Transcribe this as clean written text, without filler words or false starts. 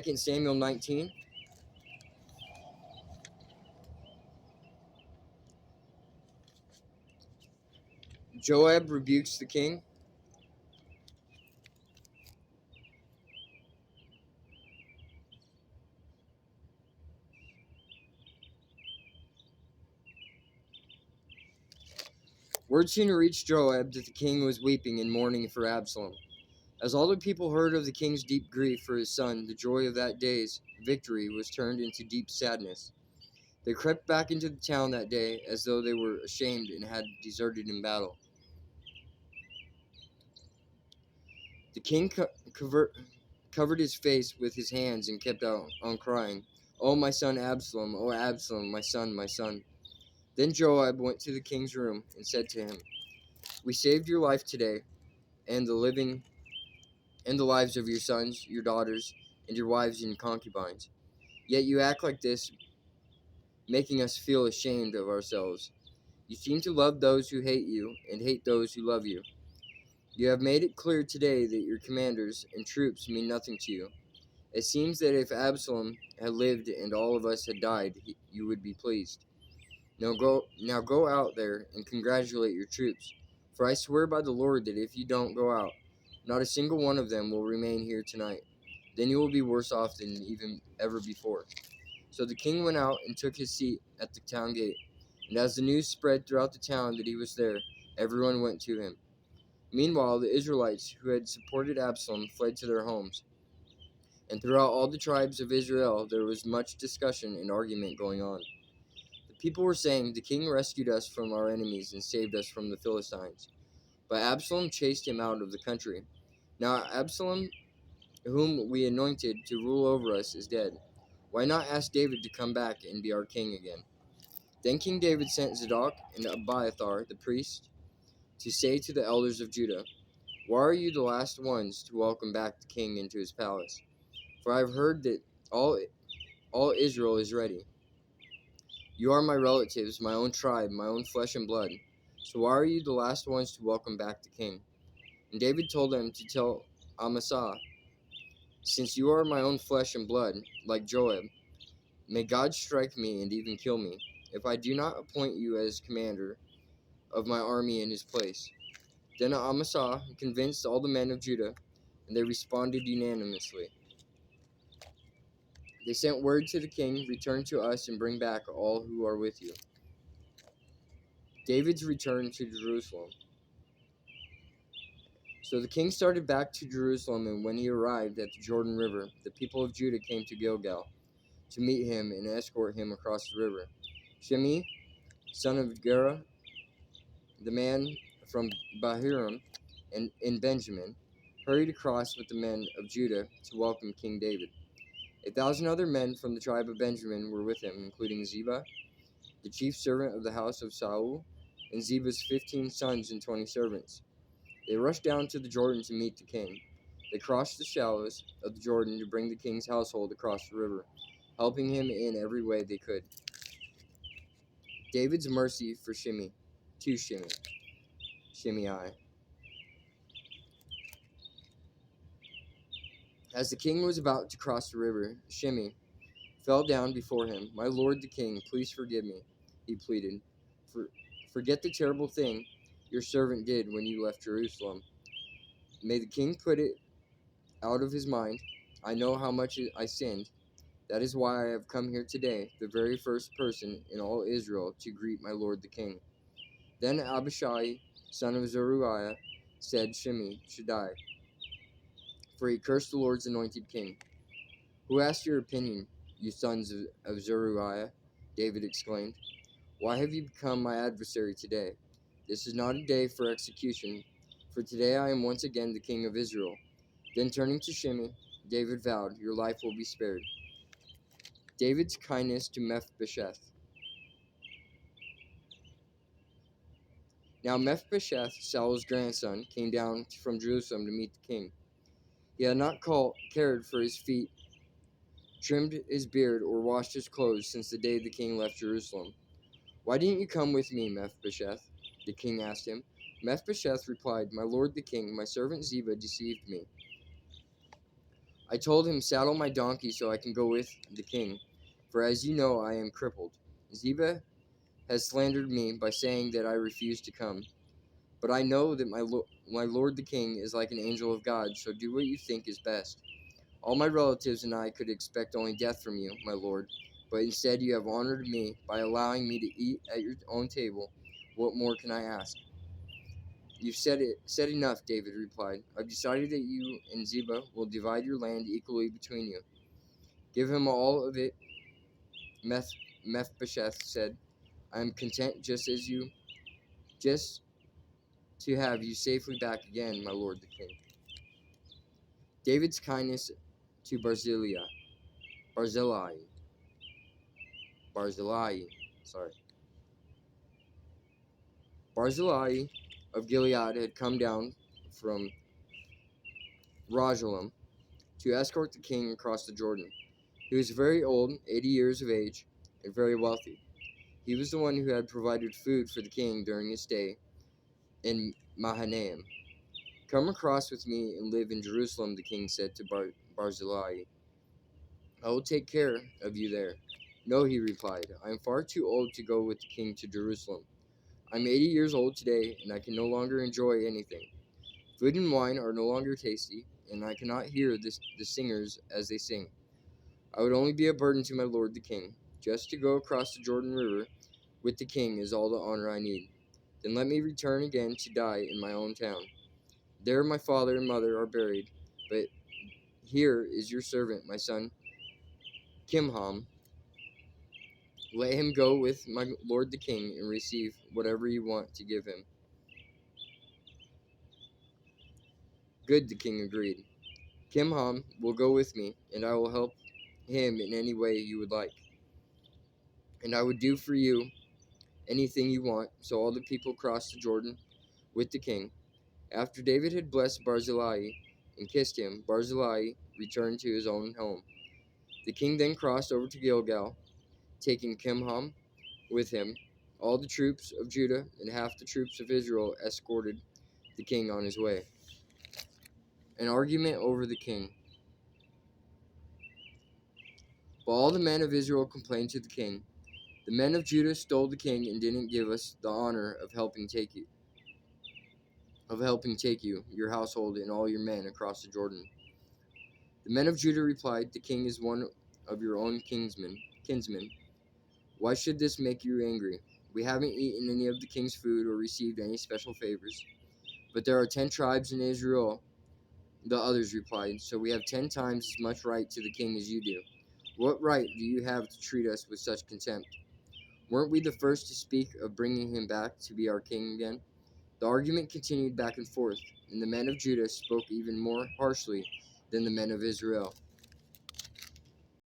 2 Samuel 19. Joab rebukes the king. Word soon reached Joab that the king was weeping and mourning for Absalom. As all the people heard of the king's deep grief for his son, the joy of that day's victory was turned into deep sadness. They crept back into the town that day as though they were ashamed and had deserted in battle. The king covered his face with his hands and kept on crying, "Oh, my son Absalom! Oh, Absalom, my son, my son!" Then Joab went to the king's room and said to him, "We saved your life today, and the lives of your sons, your daughters, and your wives and concubines. Yet you act like this, making us feel ashamed of ourselves. You seem to love those who hate you and hate those who love you. You have made it clear today that your commanders and troops mean nothing to you. It seems that if Absalom had lived and all of us had died, you would be pleased. Now go out there and congratulate your troops, for I swear by the Lord that if you don't go out, not a single one of them will remain here tonight. Then you will be worse off than even ever before." So the king went out and took his seat at the town gate. And as the news spread throughout the town that he was there, everyone went to him. Meanwhile, the Israelites who had supported Absalom fled to their homes. And throughout all the tribes of Israel there was much discussion and argument going on. The people were saying, "The king rescued us from our enemies and saved us from the Philistines." But Absalom chased him out of the country. Now Absalom, whom we anointed to rule over us, is dead. Why not ask David to come back and be our king again? Then King David sent Zadok and Abiathar, the priests, to say to the elders of Judah, "Why are you the last ones to welcome back the king into his palace? For I have heard that all Israel is ready. You are my relatives, my own tribe, my own flesh and blood. So why are you the last ones to welcome back the king?" And David told them to tell Amasa, "Since you are my own flesh and blood, like Joab, may God strike me and even kill me, if I do not appoint you as commander of my army in his place." Then Amasa convinced all the men of Judah, and they responded unanimously. They sent word to the king, "Return to us and bring back all who are with you." David's return to Jerusalem. So the king started back to Jerusalem, and when he arrived at the Jordan River, the people of Judah came to Gilgal to meet him and escort him across the river. Shimei, son of Gera, the man from Bahurim and in Benjamin, hurried across with the men of Judah to welcome King David. 1,000 other men from the tribe of Benjamin were with him, including Ziba, the chief servant of the house of Saul, and Ziba's 15 sons and 20 servants. They rushed down to the Jordan to meet the king. They crossed the shallows of the Jordan to bring the king's household across the river, helping him in every way they could. David's mercy for Shimei. As the king was about to cross the river, Shimei fell down before him. "My lord the king, please forgive me," he pleaded. Forget the terrible thing your servant did when you left Jerusalem. May the king put it out of his mind. I know how much I sinned. That is why I have come here today, the very first person in all Israel to greet my lord the king." Then Abishai, son of Zeruiah, said Shimei should die, for he cursed the Lord's anointed king. "Who asked your opinion, you sons of Zeruiah?" David exclaimed. "Why have you become my adversary today? This is not a day for execution, for today I am once again the king of Israel." Then turning to Shimei, David vowed, "Your life will be spared." David's kindness to Mephibosheth. Now Mephibosheth, Saul's grandson, came down from Jerusalem to meet the king. He had not cared for his feet, trimmed his beard, or washed his clothes since the day the king left Jerusalem. "Why didn't you come with me, Mephibosheth?" the king asked him. Mephibosheth replied, "My lord the king, my servant Ziba deceived me. I told him, saddle my donkey so I can go with the king, for as you know, I am crippled. Ziba has slandered me by saying that I refuse to come. But I know that my lord the king is like an angel of God, so do what you think is best. All my relatives and I could expect only death from you, my lord, but instead you have honored me by allowing me to eat at your own table. What more can I ask? You've said enough, David replied. I've decided that you and Ziba will divide your land equally between you. Give him all of it, Mephibosheth said. I am content just to have you safely back again, my lord the king. David's kindness to Barzillai, Barzillai, sorry. Barzillai of Gilead had come down from Rajalim to escort the king across the Jordan. He was very old, 80 years of age, and very wealthy. He was the one who had provided food for the king during his stay in Mahanaim. Come across with me and live in Jerusalem, the king said to Barzillai. I will take care of you there. No, he replied, I am far too old to go with the king to Jerusalem. I'm 80 years old today, and I can no longer enjoy anything. Food and wine are no longer tasty, and I cannot hear the singers as they sing. I would only be a burden to my lord the king. Just to go across the Jordan River with the king is all the honor I need. Then let me return again to die in my own town. There my father and mother are buried, but here is your servant, my son Kimham. Let him go with my lord the king and receive whatever you want to give him. Good, the king agreed. Kimham will go with me, and I will help him in any way you would like. And I would do for you anything you want. So all the people crossed the Jordan with the king. After David had blessed Barzillai and kissed him, Barzillai returned to his own home. The king then crossed over to Gilgal, taking Kimham with him. All the troops of Judah and half the troops of Israel escorted the king on his way. An argument over the king. But all the men of Israel complained to the king. The men of Judah stole the king and didn't give us the honor of helping take you, your household, and all your men across the Jordan. The men of Judah replied, the king is one of your own kinsmen. Why should this make you angry? We haven't eaten any of the king's food or received any special favors. But there are 10 tribes in Israel, the others replied, so we have 10 times as much right to the king as you do. What right do you have to treat us with such contempt? Weren't we the first to speak of bringing him back to be our king again? The argument continued back and forth, and the men of Judah spoke even more harshly than the men of Israel.